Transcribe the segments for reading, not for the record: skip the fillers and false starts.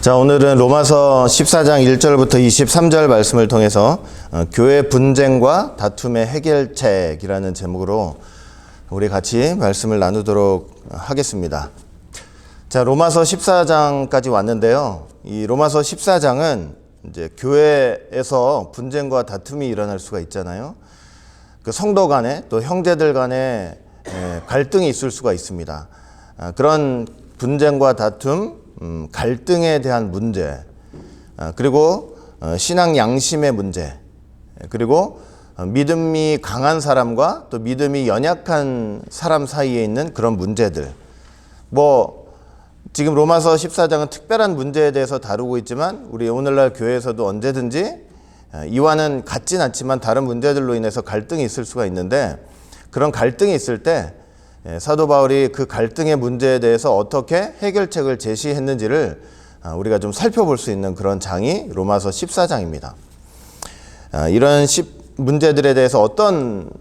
자, 오늘은 로마서 14장 1절부터 23절 말씀을 통해서 교회 분쟁과 다툼의 해결책이라는 제목으로 우리 같이 말씀을 나누도록 하겠습니다. 자, 로마서 14장까지 왔는데요. 이 로마서 14장은 이제 교회에서 분쟁과 다툼이 일어날 수가 있잖아요. 그 성도 간에 또 형제들 간에 갈등이 있을 수가 있습니다. 그런 분쟁과 다툼, 갈등에 대한 문제, 그리고 신앙 양심의 문제, 그리고 믿음이 강한 사람과 또 믿음이 연약한 사람 사이에 있는 그런 문제들. 지금 로마서 14장은 특별한 문제에 대해서 다루고 있지만 우리 오늘날 교회에서도 언제든지 이와는 같진 않지만 다른 문제들로 인해서 갈등이 있을 수가 있는데, 그런 갈등이 있을 때 사도 바울이 그 갈등의 문제에 대해서 어떻게 해결책을 제시했는지를 우리가 좀 살펴볼 수 있는 그런 장이 로마서 14장입니다. 이런 문제들에 대해서 어떤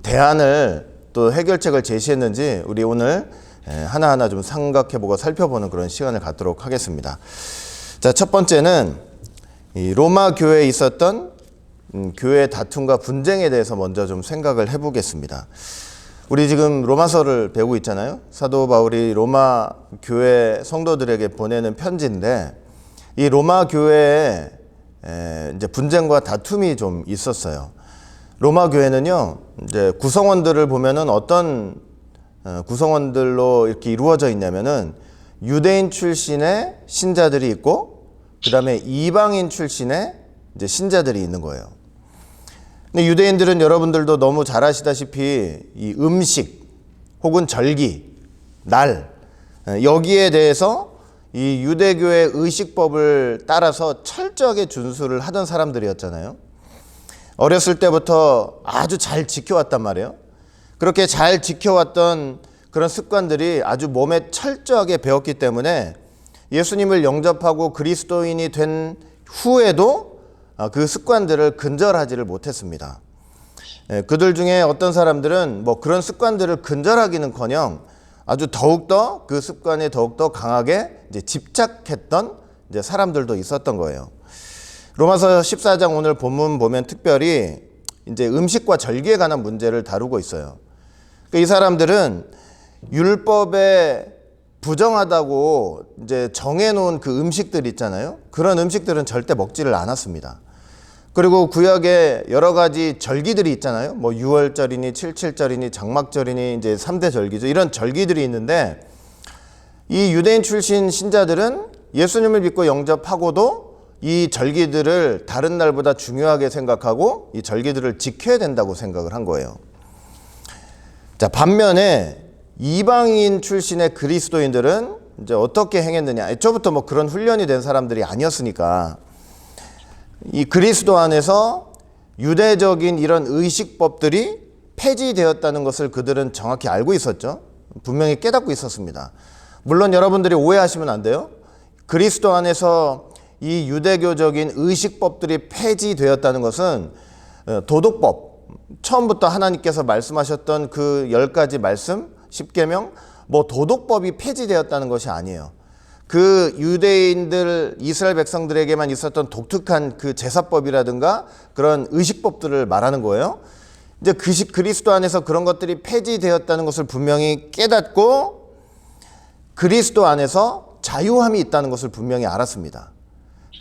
대안을 또 해결책을 제시했는지 우리 오늘 하나하나 좀 생각해보고 살펴보는 그런 시간을 갖도록 하겠습니다. 자, 첫 번째는 이 로마 교회에 있었던 교회 다툼과 분쟁에 대해서 먼저 좀 생각을 해보겠습니다. 우리 지금 로마서를 배우고 있잖아요. 사도 바울이 로마 교회 성도들에게 보내는 편지인데, 이 로마 교회에 이제 분쟁과 다툼이 좀 있었어요. 로마 교회는요, 이제 구성원들을 보면은 어떤 구성원들로 이렇게 이루어져 있냐면은 유대인 출신의 신자들이 있고, 그 다음에 이방인 출신의 이제 신자들이 있는 거예요. 근데 유대인들은 여러분들도 너무 잘 아시다시피 이 음식 혹은 절기, 날, 여기에 대해서 이 유대교의 의식법을 따라서 철저하게 준수를 하던 사람들이었잖아요. 어렸을 때부터 아주 잘 지켜왔단 말이에요. 그렇게 잘 지켜왔던 그런 습관들이 아주 몸에 철저하게 배웠기 때문에 예수님을 영접하고 그리스도인이 된 후에도 그 습관들을 근절하지를 못했습니다. 그들 중에 어떤 사람들은 그런 습관들을 근절하기는커녕 아주 더욱더 그 습관에 더욱더 강하게 이제 집착했던 이제 사람들도 있었던 거예요. 로마서 14장 오늘 본문 보면 특별히 이제 음식과 절기에 관한 문제를 다루고 있어요. 이 사람들은 율법에 부정하다고 이제 정해놓은 그 음식들 있잖아요. 그런 음식들은 절대 먹지를 않았습니다. 그리고 구약에 여러 가지 절기들이 있잖아요. 유월절이니 칠칠절이니 장막절이니 이제 3대 절기죠. 이런 절기들이 있는데 이 유대인 출신 신자들은 예수님을 믿고 영접하고도 이 절기들을 다른 날보다 중요하게 생각하고 이 절기들을 지켜야 된다고 생각을 한 거예요. 자, 반면에 이방인 출신의 그리스도인들은 이제 어떻게 행했느냐. 애초부터 그런 훈련이 된 사람들이 아니었으니까 이 그리스도 안에서 유대적인 이런 의식법들이 폐지되었다는 것을 그들은 정확히 알고 있었죠. 분명히 깨닫고 있었습니다. 물론 여러분들이 오해하시면 안 돼요. 그리스도 안에서 이 유대교적인 의식법들이 폐지되었다는 것은 도덕법, 처음부터 하나님께서 말씀하셨던 그 10가지 말씀, 10계명, 도덕법이 폐지되었다는 것이 아니에요. 그 유대인들, 이스라엘 백성들에게만 있었던 독특한 그 제사법이라든가 그런 의식법들을 말하는 거예요. 이제 그리스도 안에서 그런 것들이 폐지되었다는 것을 분명히 깨닫고 그리스도 안에서 자유함이 있다는 것을 분명히 알았습니다.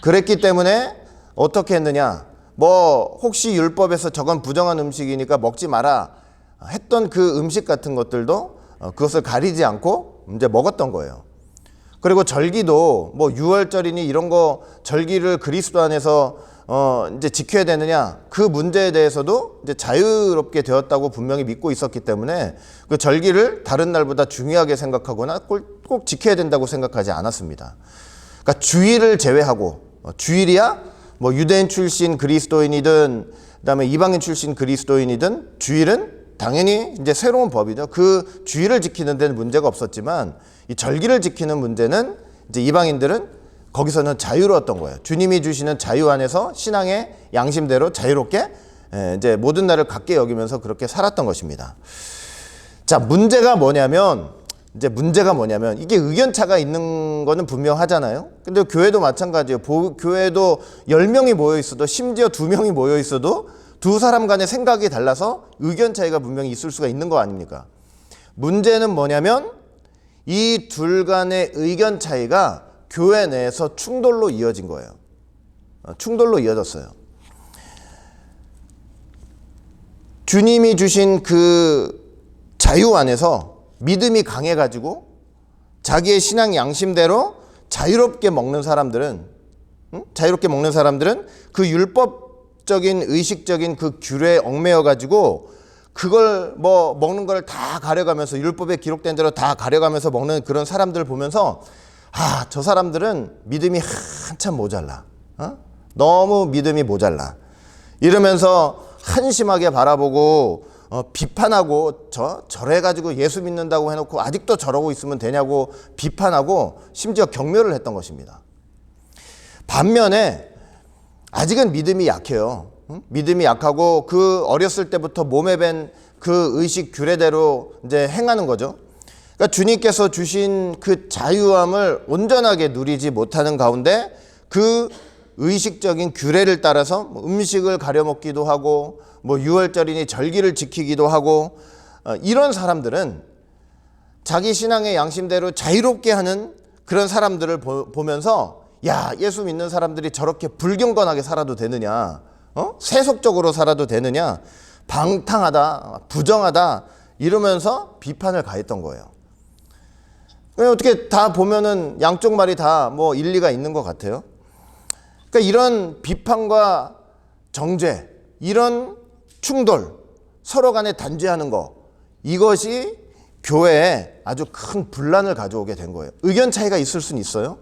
그랬기 때문에 어떻게 했느냐? 혹시 율법에서 저건 부정한 음식이니까 먹지 마라 했던 그 음식 같은 것들도 그것을 가리지 않고 이제 먹었던 거예요. 그리고 절기도 유월절이니 이런 거 절기를 그리스도 안에서 이제 지켜야 되느냐, 그 문제에 대해서도 이제 자유롭게 되었다고 분명히 믿고 있었기 때문에 그 절기를 다른 날보다 중요하게 생각하거나 꼭 지켜야 된다고 생각하지 않았습니다. 그러니까 주일을 제외하고, 주일이야 유대인 출신 그리스도인이든 그다음에 이방인 출신 그리스도인이든 주일은 당연히 이제 새로운 법이죠. 그 주일을 지키는 데는 문제가 없었지만 이 절기를 지키는 문제는 이제 이방인들은 거기서는 자유로웠던 거예요. 주님이 주시는 자유 안에서 신앙의 양심대로 자유롭게 이제 모든 날을 갖게 여기면서 그렇게 살았던 것입니다. 자, 문제가 뭐냐면 이제 문제가 뭐냐면 이게 의견차가 있는 거는 분명하잖아요. 근데 교회도 마찬가지예요. 교회도 10명이 모여 있어도, 심지어 2명이 모여 있어도 두 사람 간의 생각이 달라서 의견 차이가 분명히 있을 수가 있는 거 아닙니까? 문제는 뭐냐면 이 둘 간의 의견 차이가 교회 내에서 충돌로 이어진 거예요. 충돌로 이어졌어요. 주님이 주신 그 자유 안에서 믿음이 강해가지고 자기의 신앙 양심대로 자유롭게 먹는 사람들은 그 율법적인 의식적인 그 규례에 얽매여가지고 그걸 뭐 먹는 걸 다 가려가면서 율법에 기록된 대로 다 가려가면서 먹는 그런 사람들을 보면서 저 사람들은 믿음이 한참 모자라. 너무 믿음이 모자라. 이러면서 한심하게 바라보고 비판하고 저래가지고 예수 믿는다고 해놓고 아직도 저러고 있으면 되냐고 비판하고 심지어 경멸을 했던 것입니다. 반면에 아직은 믿음이 약해요. 믿음이 약하고 그 어렸을 때부터 몸에 밴 그 의식 규례대로 이제 행하는 거죠. 그러니까 주님께서 주신 그 자유함을 온전하게 누리지 못하는 가운데 그 의식적인 규례를 따라서 음식을 가려 먹기도 하고 뭐 유월절이니 절기를 지키기도 하고 이런 사람들은 자기 신앙의 양심대로 자유롭게 하는 그런 사람들을 보면서 야, 예수 믿는 사람들이 저렇게 불경건하게 살아도 되느냐, 세속적으로 살아도 되느냐, 방탕하다, 부정하다 이러면서 비판을 가했던 거예요. 어떻게 다 보면은 양쪽 말이 다 뭐 일리가 있는 것 같아요. 그러니까 이런 비판과 정죄, 이런 충돌, 서로 간에 단죄하는 거, 이것이 교회에 아주 큰 분란을 가져오게 된 거예요. 의견 차이가 있을 수는 있어요.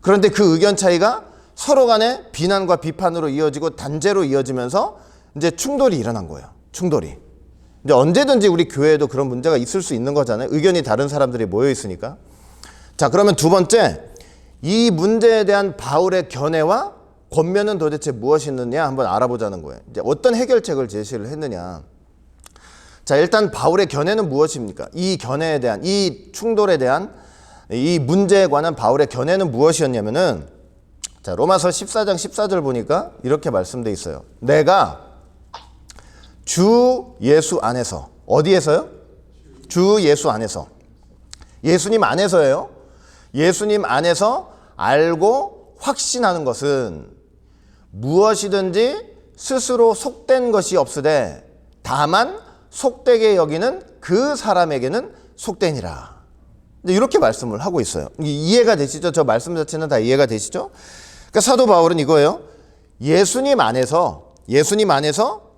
그런데 그 의견 차이가 서로 간에 비난과 비판으로 이어지고 단죄로 이어지면서 이제 충돌이 일어난 거예요. 충돌이. 이제 언제든지 우리 교회에도 그런 문제가 있을 수 있는 거잖아요. 의견이 다른 사람들이 모여 있으니까. 자, 그러면 두 번째, 이 문제에 대한 바울의 견해와 권면은 도대체 무엇이었느냐 한번 알아보자는 거예요. 이제 어떤 해결책을 제시를 했느냐. 자, 일단 바울의 견해는 무엇입니까? 이 견해에 대한, 이 충돌에 대한, 이 문제에 관한 바울의 견해는 무엇이었냐면은, 자, 로마서 14장 14절 보니까 이렇게 말씀되어 있어요. 내가 주 예수 안에서, 어디에서요? 주 예수 안에서. 예수님 안에서예요. 예수님 안에서 알고 확신하는 것은 무엇이든지 스스로 속된 것이 없으되 다만 속되게 여기는 그 사람에게는 속되니라. 이렇게 말씀을 하고 있어요. 이해가 되시죠? 저 말씀 자체는 다 이해가 되시죠? 그러니까 사도 바울은 이거예요. 예수님 안에서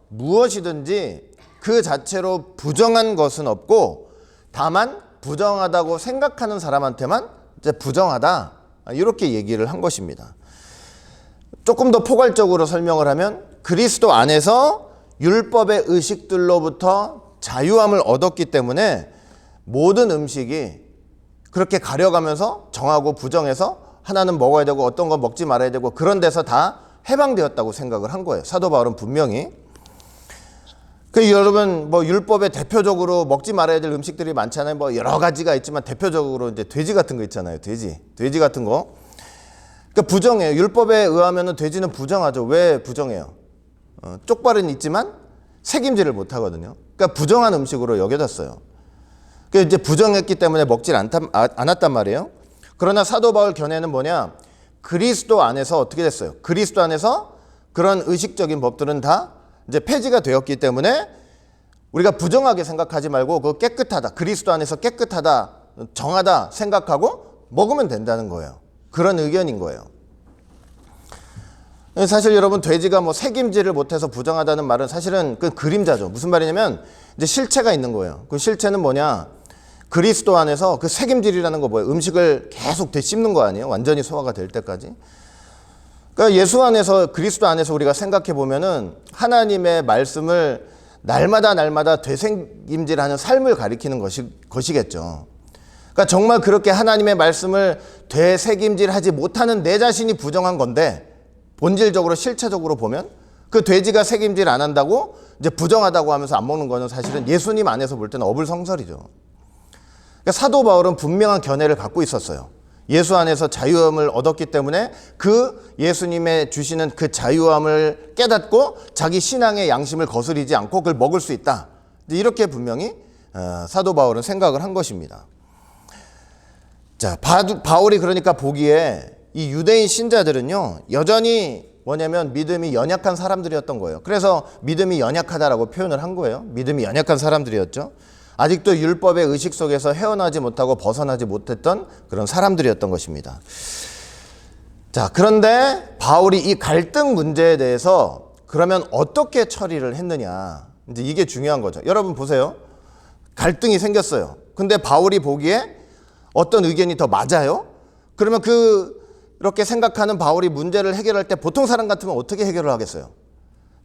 무엇이든지 그 자체로 부정한 것은 없고 다만 부정하다고 생각하는 사람한테만 이제 부정하다, 이렇게 얘기를 한 것입니다. 조금 더 포괄적으로 설명을 하면 그리스도 안에서 율법의 의식들로부터 자유함을 얻었기 때문에 모든 음식이 그렇게 가려가면서 정하고 부정해서 하나는 먹어야 되고 어떤 건 먹지 말아야 되고 그런 데서 다 해방되었다고 생각을 한 거예요. 사도 바울은 분명히. 여러분 뭐 율법에 대표적으로 먹지 말아야 될 음식들이 많잖아요. 뭐 여러 가지가 있지만 대표적으로 이제 돼지 같은 거 있잖아요. 돼지 같은 거. 그러니까 부정해요. 율법에 의하면은 돼지는 부정하죠. 왜 부정해요? 쪽발은 있지만 책임질을 못 하거든요. 그러니까 부정한 음식으로 여겨졌어요. 그러니까 이제 부정했기 때문에 먹질 않았단 말이에요. 그러나 사도 바울 견해는 뭐냐? 그리스도 안에서 어떻게 됐어요? 그리스도 안에서 그런 의식적인 법들은 다 이제 폐지가 되었기 때문에 우리가 부정하게 생각하지 말고 그 깨끗하다, 그리스도 안에서 깨끗하다, 정하다 생각하고 먹으면 된다는 거예요. 그런 의견인 거예요. 사실 여러분 돼지가 뭐 책임질을 못해서 부정하다는 말은 사실은 그 그림자죠. 무슨 말이냐면 이제 실체가 있는 거예요. 그 실체는 뭐냐? 그리스도 안에서 그 책임질이라는 거 뭐예요? 음식을 계속 되씹는 거 아니에요? 완전히 소화가 될 때까지. 그러니까 예수 안에서, 그리스도 안에서 우리가 생각해 보면은 하나님의 말씀을 날마다 되새김질하는 삶을 가리키는 것이겠죠. 그러니까 정말 그렇게 하나님의 말씀을 되새김질하지 못하는 내 자신이 부정한 건데, 본질적으로 실체적으로 보면 그 돼지가 새김질 안 한다고 이제 부정하다고 하면서 안 먹는 거는 사실은 예수님 안에서 볼 때는 어불성설이죠. 그러니까 사도 바울은 분명한 견해를 갖고 있었어요. 예수 안에서 자유함을 얻었기 때문에 그 예수님의 주시는 그 자유함을 깨닫고 자기 신앙의 양심을 거스르지 않고 그걸 먹을 수 있다. 이렇게 분명히 사도 바울은 생각을 한 것입니다. 자, 바울이 그러니까 보기에 이 유대인 신자들은요, 여전히 뭐냐면 믿음이 연약한 사람들이었던 거예요. 그래서 믿음이 연약하다라고 표현을 한 거예요. 믿음이 연약한 사람들이었죠. 아직도 율법의 의식 속에서 헤어나지 못하고 벗어나지 못했던 그런 사람들이었던 것입니다. 자, 그런데 바울이 이 갈등 문제에 대해서 그러면 어떻게 처리를 했느냐. 이제 이게 중요한 거죠. 여러분 보세요. 갈등이 생겼어요. 근데 바울이 보기에 어떤 의견이 더 맞아요? 그러면 그렇게 생각하는 바울이 문제를 해결할 때 보통 사람 같으면 어떻게 해결을 하겠어요?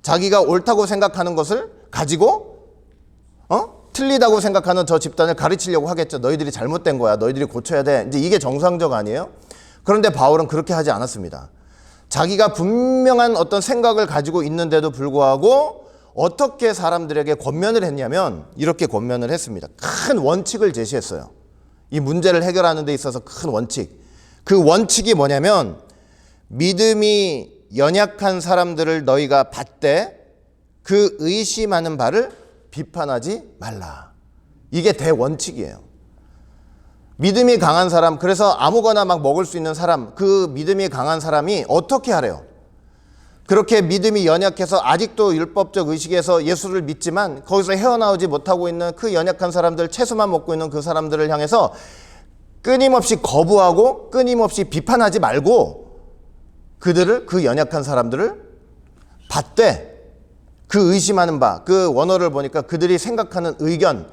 자기가 옳다고 생각하는 것을 가지고 틀리다고 생각하는 저 집단을 가르치려고 하겠죠. 너희들이 잘못된 거야. 너희들이 고쳐야 돼. 이제 이게 정상적 아니에요? 그런데 바울은 그렇게 하지 않았습니다. 자기가 분명한 어떤 생각을 가지고 있는데도 불구하고 어떻게 사람들에게 권면을 했냐면 이렇게 권면을 했습니다. 큰 원칙을 제시했어요. 이 문제를 해결하는 데 있어서 큰 원칙. 그 원칙이 뭐냐면 믿음이 연약한 사람들을 너희가 받되 그 의심하는 바를 비판하지 말라. 이게 대원칙이에요. 믿음이 강한 사람, 그래서 아무거나 막 먹을 수 있는 사람, 그 믿음이 강한 사람이 어떻게 하래요? 그렇게 믿음이 연약해서 아직도 율법적 의식에서 예수를 믿지만 거기서 헤어나오지 못하고 있는 그 연약한 사람들, 채소만 먹고 있는 그 사람들을 향해서 끊임없이 거부하고 끊임없이 비판하지 말고 그들을, 그 연약한 사람들을 받되 그 의심하는 바, 그 원어를 보니까 그들이 생각하는 의견,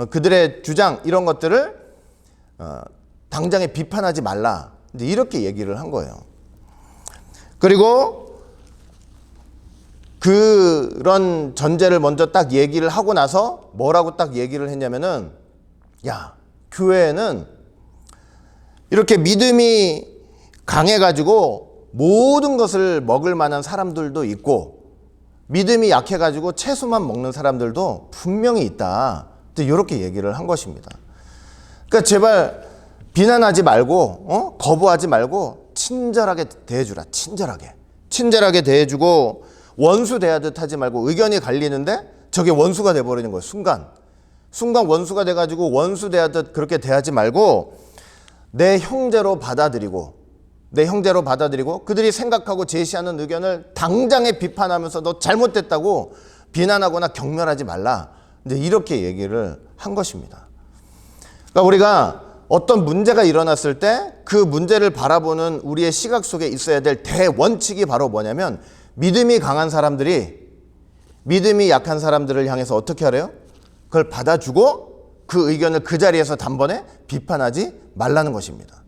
그들의 주장 이런 것들을 당장에 비판하지 말라. 이렇게 얘기를 한 거예요. 그리고 그런 전제를 먼저 딱 얘기를 하고 나서 뭐라고 딱 얘기를 했냐면은, 야, 교회에는 이렇게 믿음이 강해가지고 모든 것을 먹을 만한 사람들도 있고 믿음이 약해가지고 채소만 먹는 사람들도 분명히 있다. 이렇게 얘기를 한 것입니다. 그러니까 제발 비난하지 말고 거부하지 말고 친절하게 대해주라. 친절하게 대해주고 원수 대하듯 하지 말고 의견이 갈리는데 저게 원수가 돼버리는 거예요. 순간 원수가 돼가지고 원수 대하듯 그렇게 대하지 말고 내 형제로 받아들이고 그들이 생각하고 제시하는 의견을 당장에 비판하면서 너 잘못됐다고 비난하거나 경멸하지 말라. 이제 이렇게 얘기를 한 것입니다. 그러니까 우리가 어떤 문제가 일어났을 때 그 문제를 바라보는 우리의 시각 속에 있어야 될 대원칙이 바로 뭐냐면 믿음이 강한 사람들이 믿음이 약한 사람들을 향해서 어떻게 하래요? 그걸 받아주고 그 의견을 그 자리에서 단번에 비판하지 말라는 것입니다.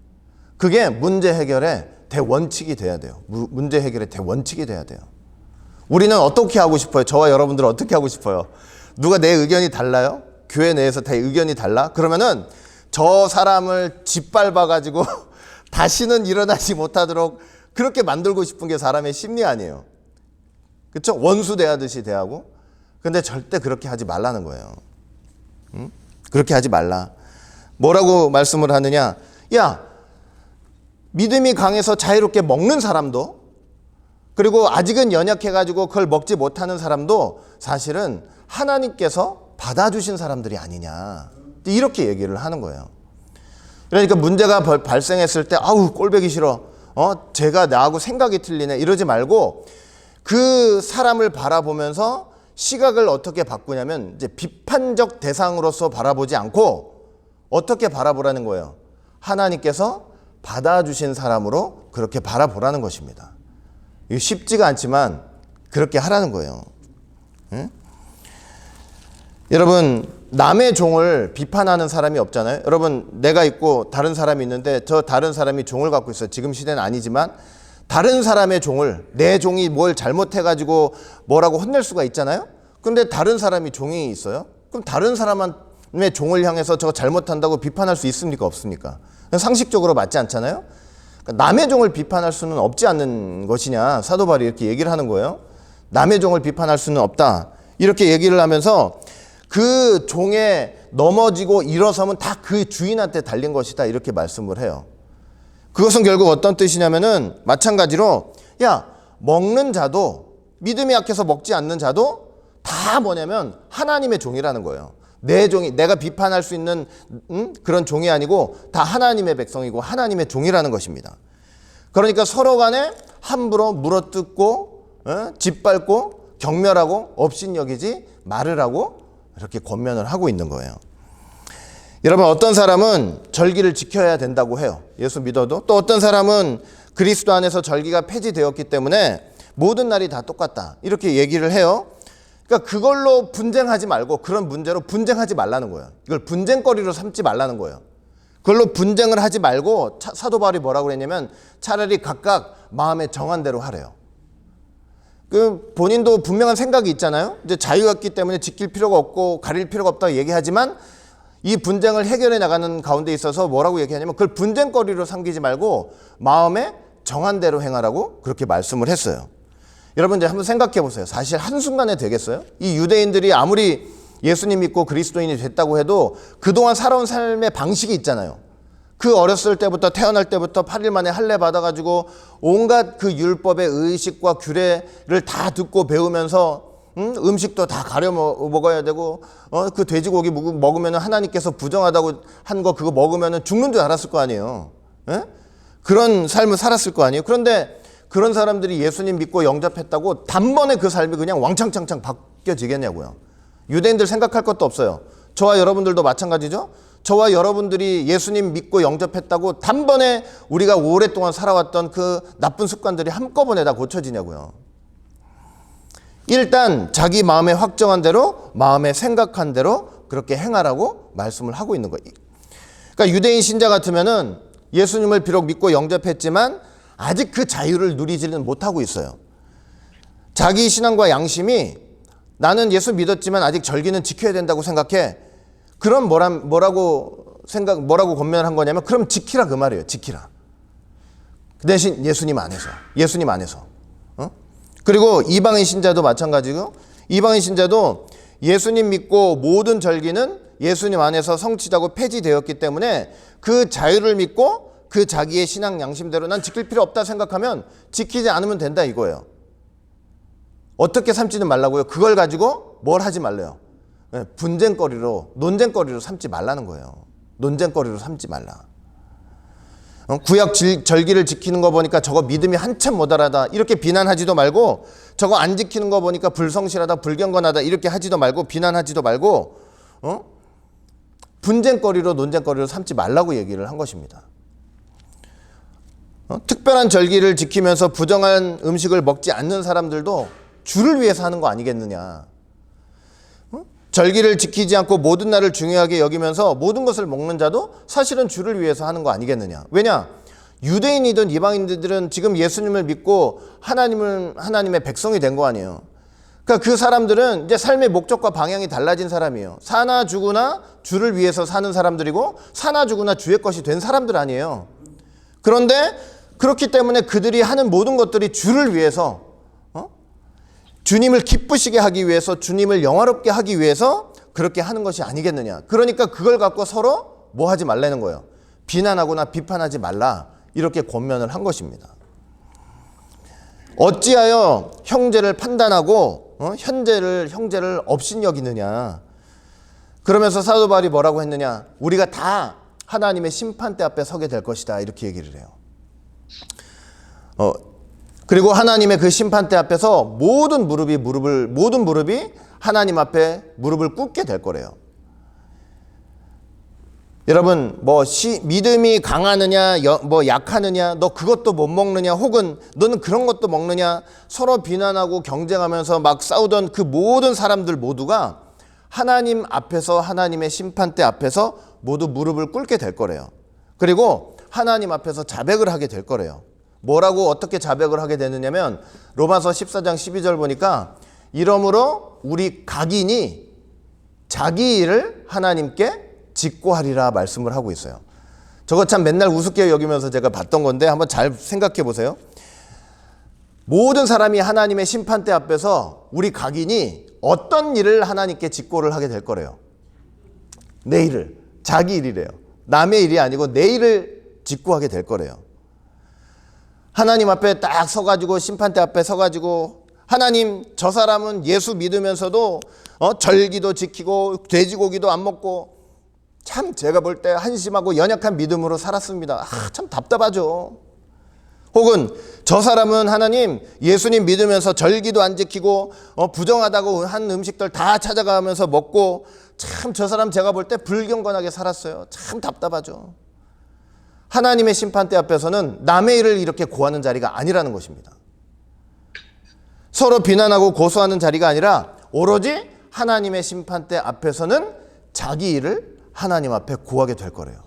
그게 문제 해결의 대원칙이 돼야 돼요. 문제 해결의 대원칙이 돼야 돼요. 우리는 어떻게 하고 싶어요? 저와 여러분들은 어떻게 하고 싶어요? 누가 내 의견이 달라요? 교회 내에서 다 의견이 달라? 그러면은 저 사람을 짓밟아가지고 다시는 일어나지 못하도록 그렇게 만들고 싶은 게 사람의 심리 아니에요. 그렇죠? 원수 대하듯이 대하고. 근데 절대 그렇게 하지 말라는 거예요. 그렇게 하지 말라. 뭐라고 말씀을 하느냐? 야, 믿음이 강해서 자유롭게 먹는 사람도, 그리고 아직은 연약해가지고 그걸 먹지 못하는 사람도 사실은 하나님께서 받아주신 사람들이 아니냐. 이렇게 얘기를 하는 거예요. 그러니까 문제가 발생했을 때 아우 꼴보기 싫어. 제가 나하고 생각이 틀리네. 이러지 말고 그 사람을 바라보면서 시각을 어떻게 바꾸냐면 이제 비판적 대상으로서 바라보지 않고 어떻게 바라보라는 거예요. 하나님께서 받아주신 사람으로 그렇게 바라보라는 것입니다. 이게 쉽지가 않지만 그렇게 하라는 거예요. 응? 여러분, 남의 종을 비판하는 사람이 없잖아요. 여러분, 내가 있고 다른 사람이 있는데 저 다른 사람이 종을 갖고 있어요. 지금 시대는 아니지만 다른 사람의 종을, 내 종이 뭘 잘못해가지고 뭐라고 혼낼 수가 있잖아요. 근데 다른 사람이 종이 있어요. 그럼 다른 사람의 종을 향해서 저거 잘못한다고 비판할 수 있습니까? 없습니까? 상식적으로 맞지 않잖아요. 그러니까 남의 종을 비판할 수는 없지 않는 것이냐. 사도 바울이 이렇게 얘기를 하는 거예요. 남의 종을 비판할 수는 없다. 이렇게 얘기를 하면서 그 종에 넘어지고 일어서면 다 그 주인한테 달린 것이다 이렇게 말씀을 해요. 그것은 결국 어떤 뜻이냐면은 마찬가지로 야 먹는 자도 믿음이 약해서 먹지 않는 자도 다 뭐냐면 하나님의 종이라는 거예요. 내 종이 내가 비판할 수 있는 그런 종이 아니고 다 하나님의 백성이고 하나님의 종이라는 것입니다. 그러니까 서로 간에 함부로 물어뜯고 짓밟고 경멸하고 업신여기지 말으라고 이렇게 권면을 하고 있는 거예요. 여러분 어떤 사람은 절기를 지켜야 된다고 해요. 예수 믿어도. 또 어떤 사람은 그리스도 안에서 절기가 폐지되었기 때문에 모든 날이 다 똑같다 이렇게 얘기를 해요. 그러니까 그걸로 분쟁하지 말고 그런 문제로 분쟁하지 말라는 거예요. 이걸 분쟁거리로 삼지 말라는 거예요. 그걸로 분쟁을 하지 말고 사도 바울이 뭐라고 그랬냐면 차라리 각각 마음에 정한 대로 하래요. 그 본인도 분명한 생각이 있잖아요. 이제 자유가 있기 때문에 지킬 필요가 없고 가릴 필요가 없다고 얘기하지만 이 분쟁을 해결해 나가는 가운데 있어서 뭐라고 얘기하냐면 그걸 분쟁거리로 삼기지 말고 마음에 정한 대로 행하라고 그렇게 말씀을 했어요. 여러분 이제 한번 생각해 보세요. 사실 한순간에 되겠어요? 이 유대인들이 아무리 예수님 믿고 그리스도인이 됐다고 해도 그동안 살아온 삶의 방식이 있잖아요. 그 어렸을 때부터 태어날 때부터 8일 만에 할례 받아가지고 온갖 그 율법의 의식과 규례를 다 듣고 배우면서 음식도 다 가려 먹어야 되고 그 돼지고기 먹으면 하나님께서 부정하다고 한 거 그거 먹으면 죽는 줄 알았을 거 아니에요. 예? 그런 삶을 살았을 거 아니에요. 그런데 그런 사람들이 예수님 믿고 영접했다고 단번에 그 삶이 그냥 왕창창창 바뀌어지겠냐고요. 유대인들 생각할 것도 없어요. 저와 여러분들도 마찬가지죠. 저와 여러분들이 예수님 믿고 영접했다고 단번에 우리가 오랫동안 살아왔던 그 나쁜 습관들이 한꺼번에 다 고쳐지냐고요. 일단 자기 마음에 확정한 대로 마음에 생각한 대로 그렇게 행하라고 말씀을 하고 있는 거예요. 그러니까 유대인 신자 같으면은 예수님을 비록 믿고 영접했지만 아직 그 자유를 누리지는 못하고 있어요. 자기 신앙과 양심이 나는 예수 믿었지만 아직 절기는 지켜야 된다고 생각해. 그럼 뭐라고 권면한 거냐면 그럼 지키라 그 말이에요. 지키라. 그 대신 예수님 안에서. 그리고 이방인 신자도 마찬가지고 이방인 신자도 예수님 믿고 모든 절기는 예수님 안에서 성취되고 폐지되었기 때문에 그 자유를 믿고 그 자기의 신앙 양심대로 난 지킬 필요 없다 생각하면 지키지 않으면 된다 이거예요. 어떻게 삼지는 말라고요? 그걸 가지고 뭘 하지 말래요? 분쟁거리로 논쟁거리로 삼지 말라는 거예요. 논쟁거리로 삼지 말라. 구약 절기를 지키는 거 보니까 저거 믿음이 한참 모자라다 이렇게 비난하지도 말고 저거 안 지키는 거 보니까 불성실하다 불경건하다 이렇게 하지도 말고 비난하지도 말고 분쟁거리로 논쟁거리로 삼지 말라고 얘기를 한 것입니다. 특별한 절기를 지키면서 부정한 음식을 먹지 않는 사람들도 주를 위해서 하는 거 아니겠느냐. 절기를 지키지 않고 모든 날을 중요하게 여기면서 모든 것을 먹는 자도 사실은 주를 위해서 하는 거 아니겠느냐. 왜냐? 유대인이든 이방인들은 지금 예수님을 믿고 하나님의 백성이 된 거 아니에요. 그러니까 그 사람들은 이제 삶의 목적과 방향이 달라진 사람이에요. 사나 죽으나 주를 위해서 사는 사람들이고 사나 죽으나 주의 것이 된 사람들 아니에요. 그런데 그렇기 때문에 그들이 하는 모든 것들이 주를 위해서 주님을 기쁘시게 하기 위해서 주님을 영화롭게 하기 위해서 그렇게 하는 것이 아니겠느냐. 그러니까 그걸 갖고 서로 뭐 하지 말라는 거예요. 비난하거나 비판하지 말라 이렇게 권면을 한 것입니다. 어찌하여 형제를 판단하고 형제를 업신여기느냐. 그러면서 사도 바울이 뭐라고 했느냐. 우리가 다 하나님의 심판대 앞에 서게 될 것이다 이렇게 얘기를 해요. 그리고 하나님의 그 심판대 앞에서 모든 무릎이 하나님 앞에 무릎을 꿇게 될 거래요. 여러분 믿음이 강하느냐 약하느냐 너 그것도 못 먹느냐 혹은 너는 그런 것도 먹느냐 서로 비난하고 경쟁하면서 막 싸우던 그 모든 사람들 모두가 하나님 앞에서 하나님의 심판대 앞에서 모두 무릎을 꿇게 될 거래요. 그리고 하나님 앞에서 자백을 하게 될 거래요. 뭐라고 어떻게 자백을 하게 되느냐면 로마서 14장 12절 보니까 이러므로 우리 각인이 자기 일을 하나님께 직고하리라 말씀을 하고 있어요. 저거 참 맨날 우습게 여기면서 제가 봤던 건데 한번 잘 생각해 보세요. 모든 사람이 하나님의 심판대 앞에서 우리 각인이 어떤 일을 하나님께 직고를 하게 될 거래요. 내 일을. 자기 일이래요. 남의 일이 아니고 내 일을 직고하게 될 거래요. 하나님 앞에 딱 서가지고, 심판대 앞에 서가지고, 하나님, 저 사람은 예수 믿으면서도 절기도 지키고 돼지고기도 안 먹고 참 제가 볼 때 한심하고 연약한 믿음으로 살았습니다. 참 답답하죠. 혹은 저 사람은 하나님, 예수님 믿으면서 절기도 안 지키고 부정하다고 한 음식들 다 찾아가면서 먹고 참 저 사람 제가 볼 때 불경건하게 살았어요. 참 답답하죠. 하나님의 심판대 앞에서는 남의 일을 이렇게 고하는 자리가 아니라는 것입니다. 서로 비난하고 고소하는 자리가 아니라 오로지 하나님의 심판대 앞에서는 자기 일을 하나님 앞에 고하게 될 거래요.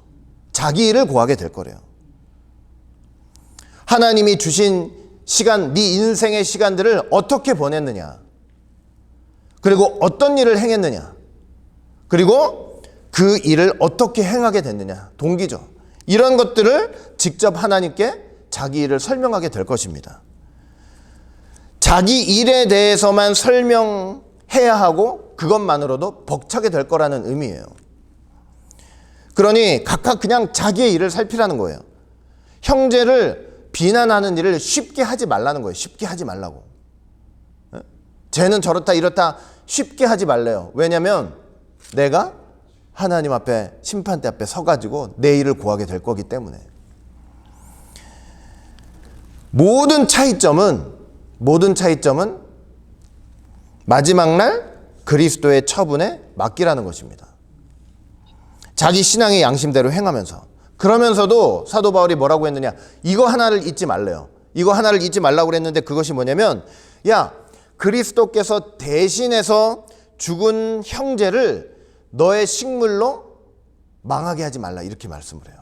자기 일을 고하게 될 거래요. 하나님이 주신 시간, 네 인생의 시간들을 어떻게 보냈느냐, 그리고 어떤 일을 행했느냐, 그리고 그 일을 어떻게 행하게 됐느냐, 동기죠. 이런 것들을 직접 하나님께 자기 일을 설명하게 될 것입니다. 자기 일에 대해서만 설명해야 하고 그것만으로도 벅차게 될 거라는 의미예요. 그러니 각각 그냥 자기의 일을 살피라는 거예요. 형제를 비난하는 일을 쉽게 하지 말라는 거예요. 쉽게 하지 말라고. 쟤는 저렇다 이렇다 쉽게 하지 말래요. 왜냐하면 내가 하나님 앞에 심판대 앞에 서가지고 내 일을 고하게 될 거기 때문에. 모든 차이점은 마지막 날 그리스도의 처분에 맡기라는 것입니다. 자기 신앙의 양심대로 행하면서. 그러면서도 사도 바울이 뭐라고 했느냐, 이거 하나를 잊지 말래요. 이거 하나를 잊지 말라고 그랬는데 그것이 뭐냐면, 야, 그리스도께서 대신해서 죽은 형제를 너의 식물로 망하게 하지 말라, 이렇게 말씀을 해요.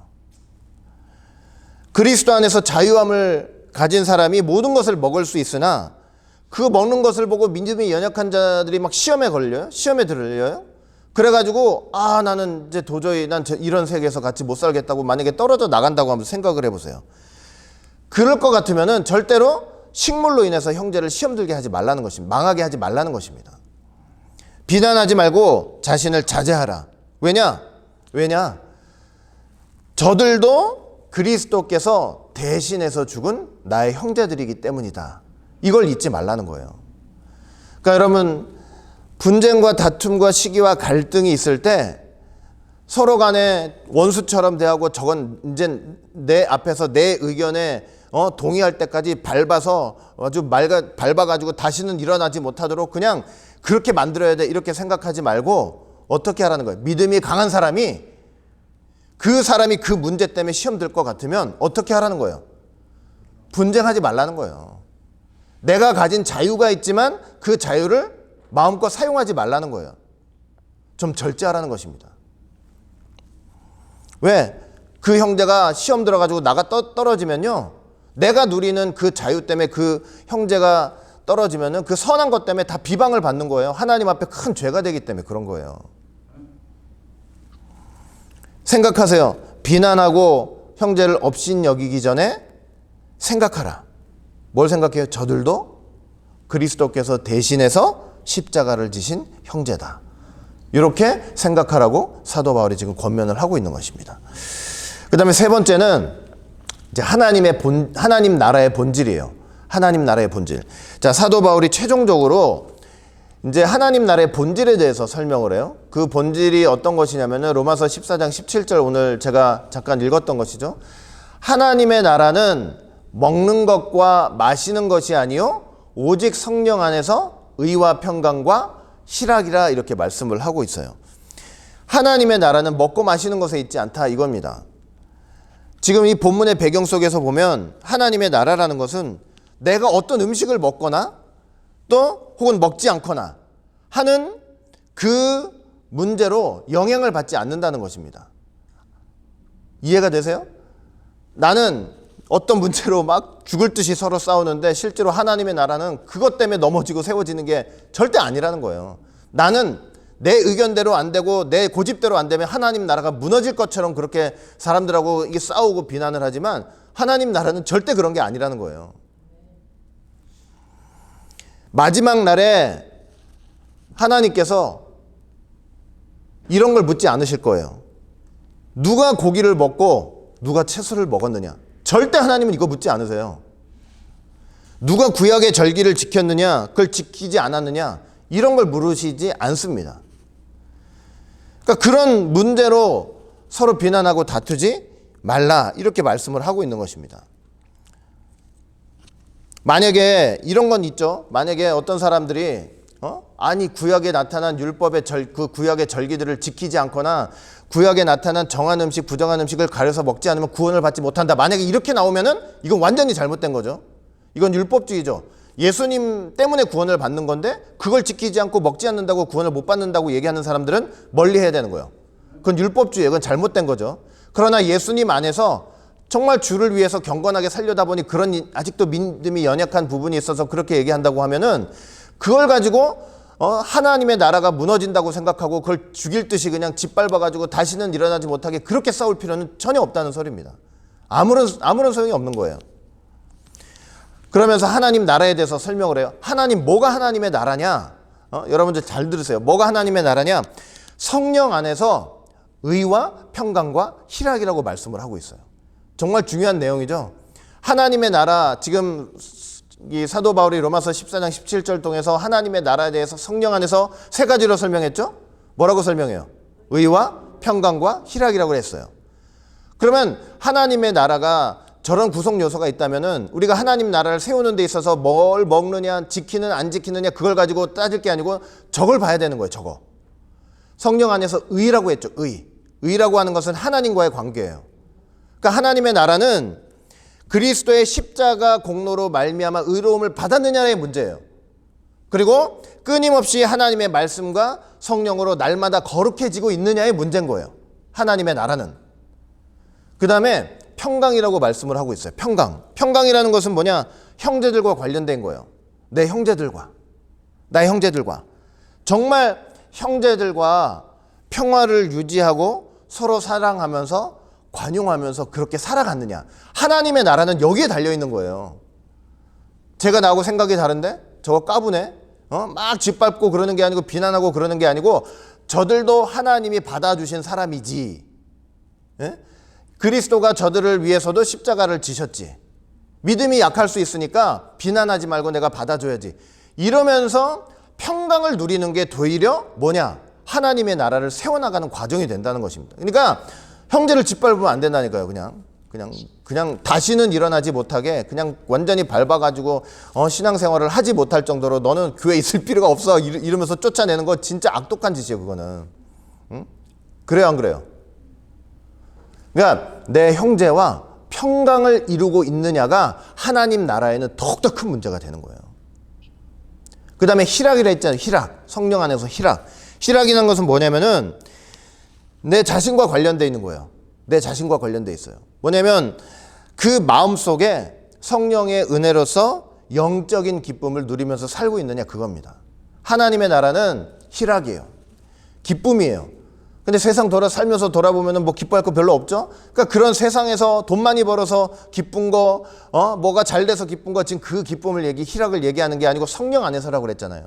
그리스도 안에서 자유함을 가진 사람이 모든 것을 먹을 수 있으나 그 먹는 것을 보고 믿음이 연약한 자들이 막 시험에 걸려요. 시험에 들려요. 그래가지고 나는 이제 도저히 이런 세계에서 같이 못 살겠다고 만약에 떨어져 나간다고 한번 생각을 해보세요. 그럴 것 같으면은 절대로 식물로 인해서 형제를 시험 들게 하지 말라는 것입니다. 망하게 하지 말라는 것입니다. 비난하지 말고 자신을 자제하라. 왜냐? 저들도 그리스도께서 대신해서 죽은 나의 형제들이기 때문이다. 이걸 잊지 말라는 거예요. 그러니까 여러분, 분쟁과 다툼과 시기와 갈등이 있을 때 서로 간에 원수처럼 대하고 저건 이제 내 앞에서 내 의견에 동의할 때까지 밟아서 아주 밟아가지고 다시는 일어나지 못하도록 그냥 그렇게 만들어야 돼, 이렇게 생각하지 말고 어떻게 하라는 거예요? 믿음이 강한 사람이 그 문제 때문에 시험 들 것 같으면 어떻게 하라는 거예요? 분쟁하지 말라는 거예요. 내가 가진 자유가 있지만 그 자유를 마음껏 사용하지 말라는 거예요. 좀 절제하라는 것입니다. 왜? 그 형제가 시험 들어가지고 나가 떨어지면요, 내가 누리는 그 자유 때문에 그 형제가 떨어지면은 그 선한 것 때문에 다 비방을 받는 거예요. 하나님 앞에 큰 죄가 되기 때문에 그런 거예요. 생각하세요. 비난하고 형제를 업신 여기기 전에 생각하라. 뭘 생각해요? 저들도 그리스도께서 대신해서 십자가를 지신 형제다. 이렇게 생각하라고 사도 바울이 지금 권면을 하고 있는 것입니다. 그 다음에 세 번째는 이제 하나님 나라의 본질이에요. 하나님 나라의 본질. 자, 사도 바울이 최종적으로 이제 하나님 나라의 본질에 대해서 설명을 해요. 그 본질이 어떤 것이냐면은 로마서 14장 17절 오늘 제가 잠깐 읽었던 것이죠. 하나님의 나라는 먹는 것과 마시는 것이 아니요 오직 성령 안에서 의와 평강과 희락이라, 이렇게 말씀을 하고 있어요. 하나님의 나라는 먹고 마시는 것에 있지 않다, 이겁니다. 지금 이 본문의 배경 속에서 보면 하나님의 나라라는 것은 내가 어떤 음식을 먹거나 또 혹은 먹지 않거나 하는 그 문제로 영향을 받지 않는다는 것입니다. 이해가 되세요? 나는 어떤 문제로 막 죽을 듯이 서로 싸우는데 실제로 하나님의 나라는 그것 때문에 넘어지고 세워지는 게 절대 아니라는 거예요. 나는 내 의견대로 안 되고 내 고집대로 안 되면 하나님 나라가 무너질 것처럼 그렇게 사람들하고 이게 싸우고 비난을 하지만 하나님 나라는 절대 그런 게 아니라는 거예요. 마지막 날에 하나님께서 이런 걸 묻지 않으실 거예요. 누가 고기를 먹고 누가 채소를 먹었느냐. 절대 하나님은 이거 묻지 않으세요. 누가 구약의 절기를 지켰느냐, 그걸 지키지 않았느냐, 이런 걸 물으시지 않습니다. 그러니까 그런 문제로 서로 비난하고 다투지 말라, 이렇게 말씀을 하고 있는 것입니다. 만약에 이런 건 있죠. 만약에 어떤 사람들이 아니 구약에 나타난 율법의 그 구약의 절기들을 지키지 않거나 구약에 나타난 정한 음식, 부정한 음식을 가려서 먹지 않으면 구원을 받지 못한다. 만약에 이렇게 나오면은 이건 완전히 잘못된 거죠. 이건 율법주의죠. 예수님 때문에 구원을 받는 건데 그걸 지키지 않고 먹지 않는다고 구원을 못 받는다고 얘기하는 사람들은 멀리 해야 되는 거예요. 그건 율법주의예요. 그건 잘못된 거죠. 그러나 예수님 안에서 정말 주를 위해서 경건하게 살려다 보니 그런 아직도 믿음이 연약한 부분이 있어서 그렇게 얘기한다고 하면은 그걸 가지고 하나님의 나라가 무너진다고 생각하고 그걸 죽일 듯이 그냥 짓밟아가지고 다시는 일어나지 못하게 그렇게 싸울 필요는 전혀 없다는 소리입니다. 아무런 소용이 없는 거예요. 그러면서 하나님 나라에 대해서 설명을 해요. 뭐가 하나님의 나라냐? 여러분들 잘 들으세요. 뭐가 하나님의 나라냐? 성령 안에서 의와 평강과 희락이라고 말씀을 하고 있어요. 정말 중요한 내용이죠. 하나님의 나라, 지금 이 사도 바울이 로마서 14장 17절 통해서 하나님의 나라에 대해서 성령 안에서 세 가지로 설명했죠. 뭐라고 설명해요? 의와 평강과 희락이라고 했어요. 그러면 하나님의 나라가 저런 구성 요소가 있다면은 우리가 하나님 나라를 세우는 데 있어서 뭘 먹느냐, 지키는 안 지키느냐, 그걸 가지고 따질 게 아니고 저걸 봐야 되는 거예요. 저거. 성령 안에서 의라고 했죠. 의라고 하는 것은 하나님과의 관계예요. 그러니까 하나님의 나라는 그리스도의 십자가 공로로 말미암아 의로움을 받았느냐의 문제예요. 그리고 끊임없이 하나님의 말씀과 성령으로 날마다 거룩해지고 있느냐의 문제인 거예요. 하나님의 나라는. 그 다음에 평강이라고 말씀을 하고 있어요. 평강이라는 것은 뭐냐? 형제들과 관련된 거예요. 내 형제들과, 나의 형제들과. 정말 형제들과 평화를 유지하고 서로 사랑하면서 관용하면서 그렇게 살아갔느냐. 하나님의 나라는 여기에 달려있는 거예요. 제가 나하고 생각이 다른데 저거 까부네, 막 짓밟고 그러는 게 아니고 비난하고 그러는 게 아니고 저들도 하나님이 받아주신 사람이지. 예? 그리스도가 저들을 위해서도 십자가를 지셨지. 믿음이 약할 수 있으니까 비난하지 말고 내가 받아줘야지. 이러면서 평강을 누리는 게 도리어 뭐냐? 하나님의 나라를 세워나가는 과정이 된다는 것입니다. 그러니까 형제를 짓밟으면 안 된다니까요. 그냥 다시는 일어나지 못하게 그냥 완전히 밟아가지고 신앙생활을 하지 못할 정도로 너는 교회에 있을 필요가 없어 이러면서 쫓아내는 거 진짜 악독한 짓이에요. 그거는. 응? 그래요, 안 그래요? 그러니까 내 형제와 평강을 이루고 있느냐가 하나님 나라에는 더욱더 큰 문제가 되는 거예요. 그 다음에 희락이라 했잖아요. 희락. 성령 안에서 희락. 희락이라는 것은 뭐냐면은 내 자신과 관련되어 있는 거예요. 내 자신과 관련되어 있어요. 뭐냐면 그 마음속에 성령의 은혜로서 영적인 기쁨을 누리면서 살고 있느냐, 그겁니다. 하나님의 나라는 희락이에요. 기쁨이에요. 근데 세상 살면서 돌아보면은 뭐 기뻐할 거 별로 없죠? 그러니까 그런 세상에서 돈 많이 벌어서 기쁜 거, 뭐가 잘 돼서 기쁜 거, 지금 그 기쁨을 희락을 얘기하는 게 아니고 성령 안에서라고 그랬잖아요.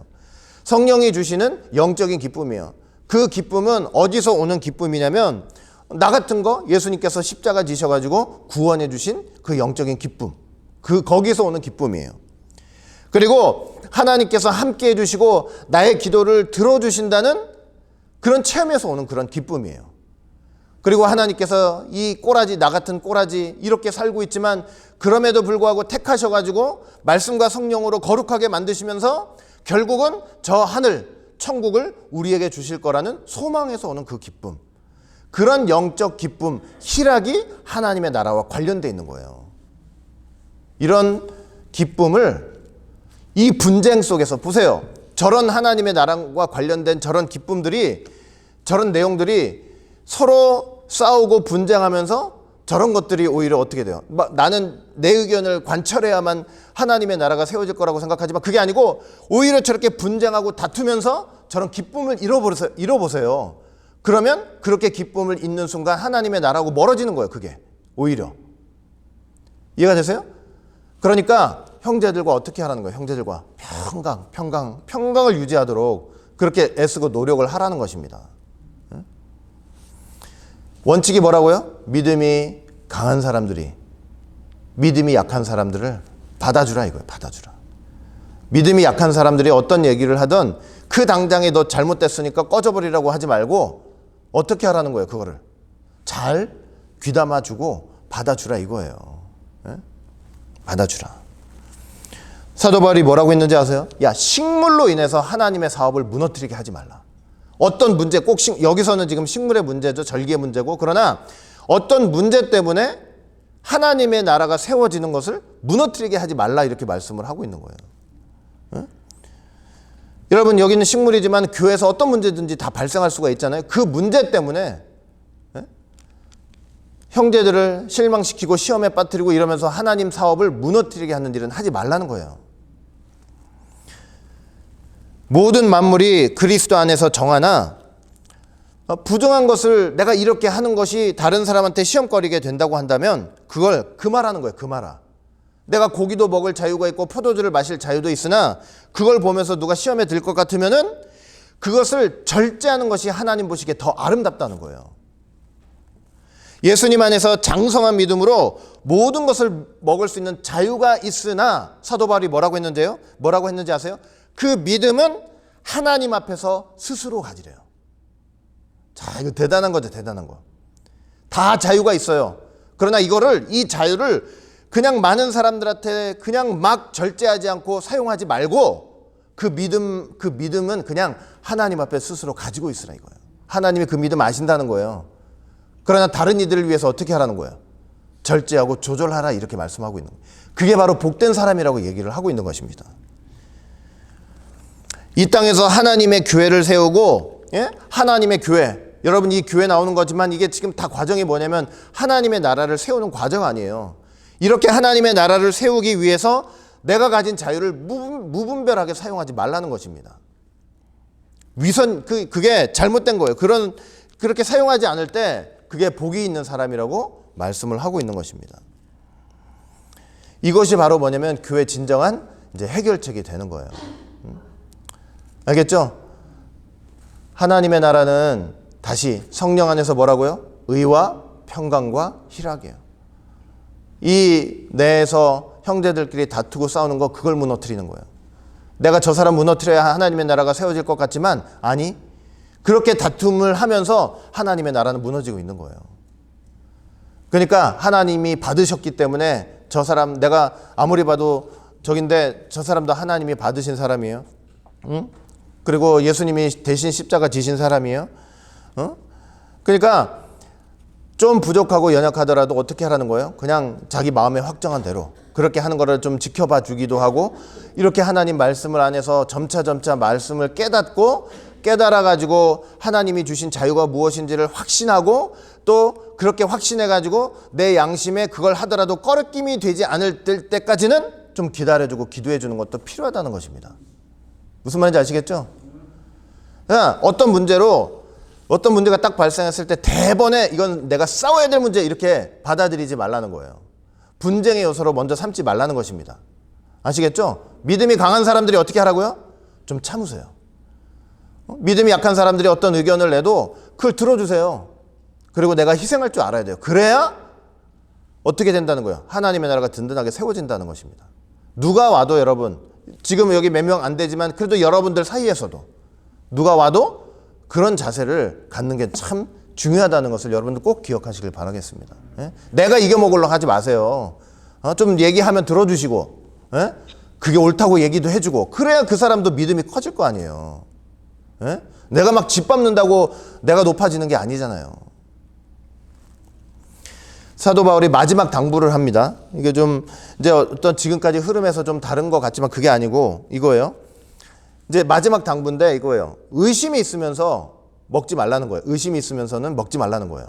성령이 주시는 영적인 기쁨이에요. 그 기쁨은 어디서 오는 기쁨이냐면 나 같은 거 예수님께서 십자가 지셔가지고 구원해 주신 그 영적인 기쁨, 거기서 오는 기쁨이에요. 그리고 하나님께서 함께 해주시고 나의 기도를 들어주신다는 그런 체험에서 오는 그런 기쁨이에요. 그리고 하나님께서 이 꼬라지, 나 같은 꼬라지 이렇게 살고 있지만 그럼에도 불구하고 택하셔가지고 말씀과 성령으로 거룩하게 만드시면서 결국은 저 하늘 천국을 우리에게 주실 거라는 소망에서 오는 그 기쁨, 그런 영적 기쁨, 희락이 하나님의 나라와 관련되어 있는 거예요. 이런 기쁨을 이 분쟁 속에서 보세요. 저런 하나님의 나라와 관련된 저런 기쁨들이, 저런 내용들이 서로 싸우고 분쟁하면서 저런 것들이 오히려 어떻게 돼요? 나는 내 의견을 관철해야만 하나님의 나라가 세워질 거라고 생각하지만 그게 아니고 오히려 저렇게 분쟁하고 다투면서 저런 기쁨을 잃어보세요. 그러면 그렇게 기쁨을 잃는 순간 하나님의 나라하고 멀어지는 거예요. 그게 오히려. 이해가 되세요? 그러니까 형제들과 어떻게 하라는 거예요? 형제들과 평강을 유지하도록 그렇게 애쓰고 노력을 하라는 것입니다. 원칙이 뭐라고요? 믿음이 강한 사람들이 믿음이 약한 사람들을 받아주라 이거예요. 받아주라. 믿음이 약한 사람들이 어떤 얘기를 하든 그 당장에 너 잘못됐으니까 꺼져버리라고 하지 말고 어떻게 하라는 거예요. 그거를 잘 귀담아주고 받아주라 이거예요. 받아주라. 사도 바울이 뭐라고 했는지 아세요? 야, 식물로 인해서 하나님의 사업을 무너뜨리게 하지 말라. 어떤 문제, 꼭 여기서는 지금 식물의 문제죠. 절기의 문제고. 그러나 어떤 문제 때문에 하나님의 나라가 세워지는 것을 무너뜨리게 하지 말라 이렇게 말씀을 하고 있는 거예요. 여러분, 여기는 식물이지만 교회에서 어떤 문제든지 다 발생할 수가 있잖아요. 그 문제 때문에 형제들을 실망시키고 시험에 빠뜨리고 이러면서 하나님 사업을 무너뜨리게 하는 일은 하지 말라는 거예요. 모든 만물이 그리스도 안에서 정하나 부정한 것을 내가 이렇게 하는 것이 다른 사람한테 시험거리게 된다고 한다면 그걸 금하라는 거예요. 금하라. 내가 고기도 먹을 자유가 있고 포도주를 마실 자유도 있으나 그걸 보면서 누가 시험에 들 것 같으면은 그것을 절제하는 것이 하나님 보시기에 더 아름답다는 거예요. 예수님 안에서 장성한 믿음으로 모든 것을 먹을 수 있는 자유가 있으나 사도 바울이 뭐라고 했는데요? 뭐라고 했는지 아세요? 그 믿음은 하나님 앞에서 스스로 가지래요. 자, 이거 대단한 거죠. 대단한 거. 다 자유가 있어요. 그러나 이 자유를 그냥 많은 사람들한테 그냥 막 절제하지 않고 사용하지 말고 그 믿음은 그냥 하나님 앞에 스스로 가지고 있으라 이거예요. 하나님이 그 믿음 아신다는 거예요. 그러나 다른 이들을 위해서 어떻게 하라는 거예요? 절제하고 조절하라 이렇게 말씀하고 있는 거예요. 그게 바로 복된 사람이라고 얘기를 하고 있는 것입니다. 이 땅에서 하나님의 교회를 세우고 하나님의 교회, 여러분 이 교회 나오는 거지만 이게 지금 다 과정이 뭐냐면 하나님의 나라를 세우는 과정 아니에요. 이렇게 하나님의 나라를 세우기 위해서 내가 가진 자유를 무분별하게 사용하지 말라는 것입니다. 그게 잘못된 거예요. 그렇게 사용하지 않을 때 그게 복이 있는 사람이라고 말씀을 하고 있는 것입니다. 이것이 바로 뭐냐면 교회 진정한 이제 해결책이 되는 거예요. 알겠죠? 하나님의 나라는 다시 성령 안에서 뭐라고요? 의와 평강과 희락이에요. 이 내에서 형제들끼리 다투고 싸우는 거 그걸 무너뜨리는 거예요. 내가 저 사람 무너뜨려야 하나님의 나라가 세워질 것 같지만 아니, 그렇게 다툼을 하면서 하나님의 나라는 무너지고 있는 거예요. 그러니까 하나님이 받으셨기 때문에 저 사람 내가 아무리 봐도 저긴데 저 사람도 하나님이 받으신 사람이에요. 응? 그리고 예수님이 대신 십자가 지신 사람이에요. 그러니까 좀 부족하고 연약하더라도 어떻게 하라는 거예요? 그냥 자기 마음에 확정한 대로 그렇게 하는 거를 좀 지켜봐 주기도 하고 이렇게 하나님 말씀을 안에서 점차 말씀을 깨달아가지고 하나님이 주신 자유가 무엇인지를 확신하고 또 그렇게 확신해가지고 내 양심에 그걸 하더라도 꺼리낌이 되지 않을 때까지는 좀 기다려주고 기도해주는 것도 필요하다는 것입니다. 무슨 말인지 아시겠죠? 어떤 문제가 딱 발생했을 때 대번에 이건 내가 싸워야 될 문제 이렇게 받아들이지 말라는 거예요. 분쟁의 요소로 먼저 삼지 말라는 것입니다. 아시겠죠? 믿음이 강한 사람들이 어떻게 하라고요? 좀 참으세요. 믿음이 약한 사람들이 어떤 의견을 내도 그걸 들어주세요. 그리고 내가 희생할 줄 알아야 돼요. 그래야 어떻게 된다는 거예요? 하나님의 나라가 든든하게 세워진다는 것입니다. 누가 와도 여러분, 지금 여기 몇 명 안 되지만 그래도 여러분들 사이에서도 누가 와도 그런 자세를 갖는 게 참 중요하다는 것을 여러분들 꼭 기억하시길 바라겠습니다. 내가 이겨먹으려고 하지 마세요. 좀 얘기하면 들어주시고 그게 옳다고 얘기도 해주고 그래야 그 사람도 믿음이 커질 거 아니에요. 내가 막 짓밟는다고 내가 높아지는 게 아니잖아요. 사도 바울이 마지막 당부를 합니다. 이게 좀 이제 어떤 지금까지 흐름에서 좀 다른 것 같지만 그게 아니고 이거예요. 이제 마지막 당부인데 이거예요. 의심이 있으면서 먹지 말라는 거예요. 의심이 있으면서는 먹지 말라는 거예요.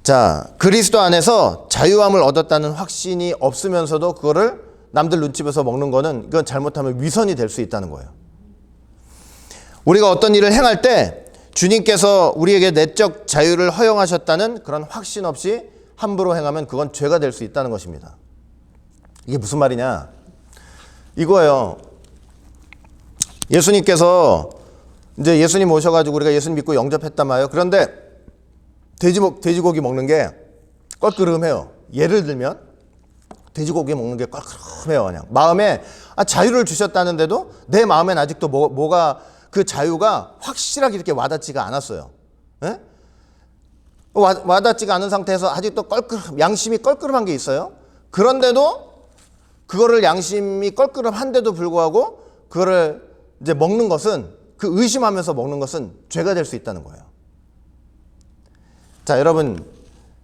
자, 그리스도 안에서 자유함을 얻었다는 확신이 없으면서도 그거를 남들 눈치 보서 먹는 거는 이건 잘못하면 위선이 될 수 있다는 거예요. 우리가 어떤 일을 행할 때 주님께서 우리에게 내적 자유를 허용하셨다는 그런 확신 없이 함부로 행하면 그건 죄가 될 수 있다는 것입니다. 이게 무슨 말이냐? 이거예요. 예수님께서 이제 예수님 오셔가지고 우리가 예수님 믿고 영접했단 말이에요. 그런데 돼지고기 먹는 게 껄끄름해요. 예를 들면 돼지고기 먹는 게 껄끄름해요. 그냥 마음에 자유를 주셨다는데도 내 마음엔 아직도 뭐가 그 자유가 확실하게 이렇게 와닿지가 않았어요. 예? 와닿지가 않은 상태에서 아직도 양심이 껄끄름한 게 있어요. 그런데도 그거를 양심이 껄끄름한데도 불구하고 그거를 이제 먹는 것은, 그 의심하면서 먹는 것은 죄가 될 수 있다는 거예요. 자, 여러분,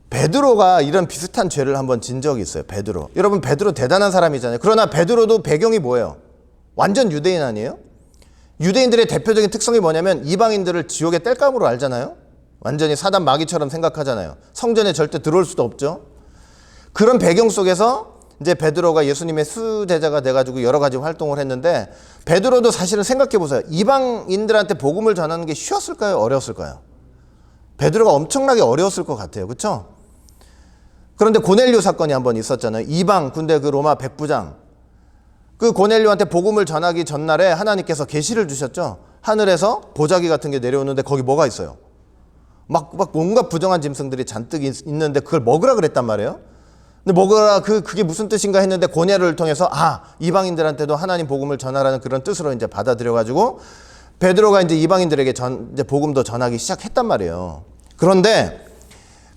베드로가 이런 비슷한 죄를 한번 진 적이 있어요. 베드로. 여러분, 베드로 대단한 사람이잖아요. 그러나 베드로도 배경이 뭐예요? 완전 유대인 아니에요? 유대인들의 대표적인 특성이 뭐냐면 이방인들을 지옥의 땔감으로 알잖아요. 완전히 사단 마귀처럼 생각하잖아요. 성전에 절대 들어올 수도 없죠. 그런 배경 속에서 이제 베드로가 예수님의 수제자가 돼가지고 여러 가지 활동을 했는데, 베드로도 사실은 생각해 보세요. 이방인들한테 복음을 전하는 게 쉬웠을까요? 어려웠을까요? 베드로가 엄청나게 어려웠을 것 같아요. 그렇죠? 그런데 고넬료 사건이 한번 있었잖아요. 이방 군대 그 로마 백부장, 그 고넬료한테 복음을 전하기 전날에 하나님께서 계시를 주셨죠. 하늘에서 보자기 같은 게 내려오는데 거기 뭐가 있어요? 막 뭔가 부정한 짐승들이 잔뜩 있는데 그걸 먹으라 그랬단 말이에요. 근데 먹으라, 그게 무슨 뜻인가 했는데 고넬료를 통해서 이방인들한테도 하나님 복음을 전하라는 그런 뜻으로 이제 받아들여가지고 베드로가 이제 이방인들에게 이제 복음도 전하기 시작했단 말이에요. 그런데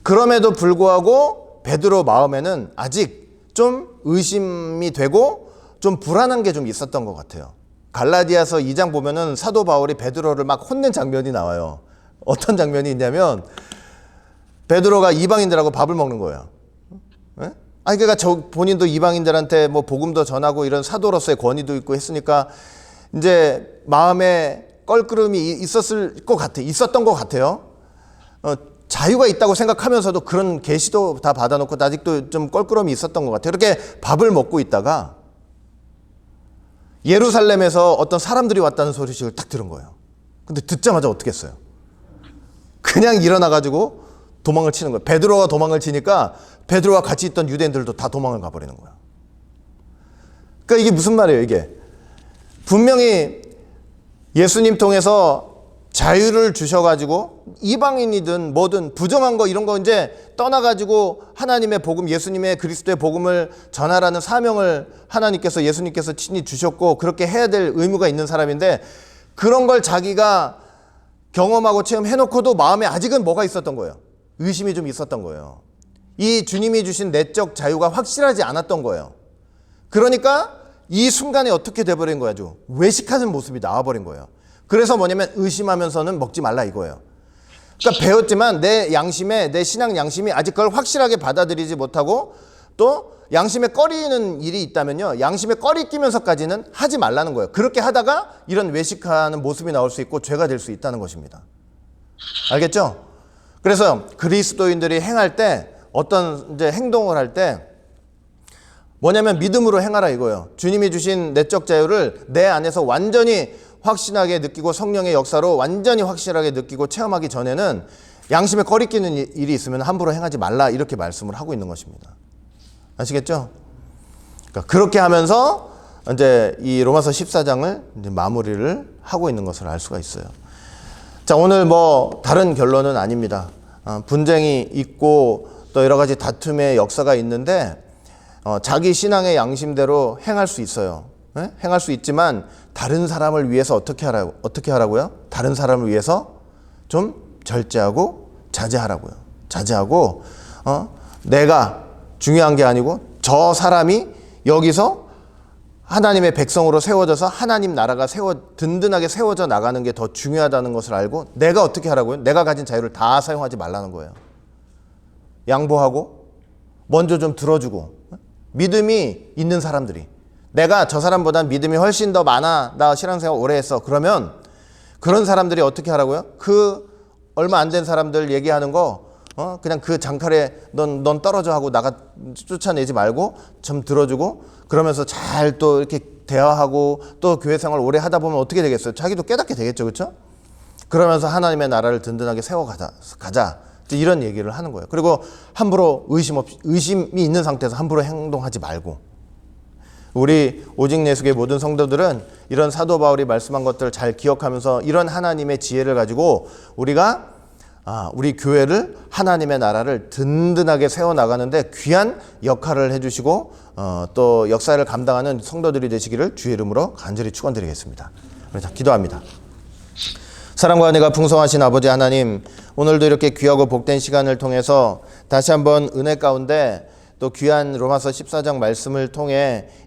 그럼에도 불구하고 베드로 마음에는 아직 좀 의심이 되고 좀 불안한 게 좀 있었던 것 같아요. 갈라디아서 2장 보면은 사도 바울이 베드로를 막 혼낸 장면이 나와요. 어떤 장면이 있냐면 베드로가 이방인들하고 밥을 먹는 거예요. 네? 그러니까 본인도 이방인들한테 뭐 복음도 전하고 이런 사도로서의 권위도 있고 했으니까 이제 마음에 껄끄름이 있었던 것 같아요. 자유가 있다고 생각하면서도 그런 계시도 다 받아놓고 아직도 좀 껄끄러움이 있었던 것 같아요. 이렇게 밥을 먹고 있다가 예루살렘에서 어떤 사람들이 왔다는 소식을 딱 들은 거예요. 근데 듣자마자 어떻게 했어요? 그냥 일어나가지고 도망을 치는 거예요. 베드로가 도망을 치니까 베드로와 같이 있던 유대인들도 다 도망을 가버리는 거예요. 그러니까 이게 무슨 말이에요, 이게? 분명히 예수님 통해서 자유를 주셔가지고 이방인이든 뭐든 부정한 거 이런 거 이제 떠나가지고 하나님의 복음, 예수님의 그리스도의 복음을 전하라는 사명을 하나님께서, 예수님께서 친히 주셨고 그렇게 해야 될 의무가 있는 사람인데, 그런 걸 자기가 경험하고 체험해놓고도 마음에 아직은 뭐가 있었던 거예요? 의심이 좀 있었던 거예요. 이 주님이 주신 내적 자유가 확실하지 않았던 거예요. 그러니까 이 순간에 어떻게 돼버린 거예요? 아주 외식하는 모습이 나와버린 거예요. 그래서 뭐냐면 의심하면서는 먹지 말라 이거예요. 그러니까 배웠지만 내 양심에, 내 신앙 양심이 아직 그걸 확실하게 받아들이지 못하고, 또 양심에 꺼리는 일이 있다면요, 양심에 꺼리 끼면서까지는 하지 말라는 거예요. 그렇게 하다가 이런 외식하는 모습이 나올 수 있고 죄가 될 수 있다는 것입니다. 알겠죠? 그래서 그리스도인들이 행할 때, 어떤 이제 행동을 할 때 뭐냐면 믿음으로 행하라 이거예요. 주님이 주신 내적 자유를 내 안에서 완전히 확신하게 느끼고 성령의 역사로 완전히 확실하게 느끼고 체험하기 전에는 양심에 꺼리끼는 일이 있으면 함부로 행하지 말라, 이렇게 말씀을 하고 있는 것입니다. 아시겠죠? 그러니까 그렇게 하면서 이제 이 로마서 14장을 이제 마무리를 하고 있는 것을 알 수가 있어요. 자, 오늘 뭐 다른 결론은 아닙니다. 분쟁이 있고 또 여러 가지 다툼의 역사가 있는데 자기 신앙의 양심대로 행할 수 있어요. 네? 행할 수 있지만 다른 사람을 위해서 어떻게 하라고요? 다른 사람을 위해서 좀 절제하고 자제하라고요. 자제하고 내가 중요한 게 아니고 저 사람이 여기서 하나님의 백성으로 세워져서 하나님 나라가 든든하게 세워져 나가는 게 더 중요하다는 것을 알고 내가 어떻게 하라고요? 내가 가진 자유를 다 사용하지 말라는 거예요. 양보하고 먼저 좀 들어주고, 믿음이 있는 사람들이, 내가 저 사람보다 믿음이 훨씬 더 많아, 나 신앙생활 오래 했어, 그러면 그런 사람들이 어떻게 하라고요? 그 얼마 안 된 사람들 얘기하는 거 그냥 그 장칼에 넌 떨어져 하고 쫓아내지 말고 좀 들어주고, 그러면서 잘 또 이렇게 대화하고 또 교회 생활 오래 하다 보면 어떻게 되겠어요? 자기도 깨닫게 되겠죠, 그렇죠? 그러면서 하나님의 나라를 든든하게 세워가자, 이런 얘기를 하는 거예요. 그리고 함부로 의심이 있는 상태에서 함부로 행동하지 말고, 우리 오직 예수의 모든 성도들은 이런 사도 바울이 말씀한 것들을 잘 기억하면서 이런 하나님의 지혜를 가지고 우리가 우리 교회를 하나님의 나라를 든든하게 세워나가는데 귀한 역할을 해주시고 또 역사를 감당하는 성도들이 되시기를 주의 이름으로 간절히 축원드리겠습니다. 그래서 기도합니다. 사랑과 은혜가 풍성하신 아버지 하나님, 오늘도 이렇게 귀하고 복된 시간을 통해서 다시 한번 은혜 가운데 또 귀한 로마서 14장 말씀을 통해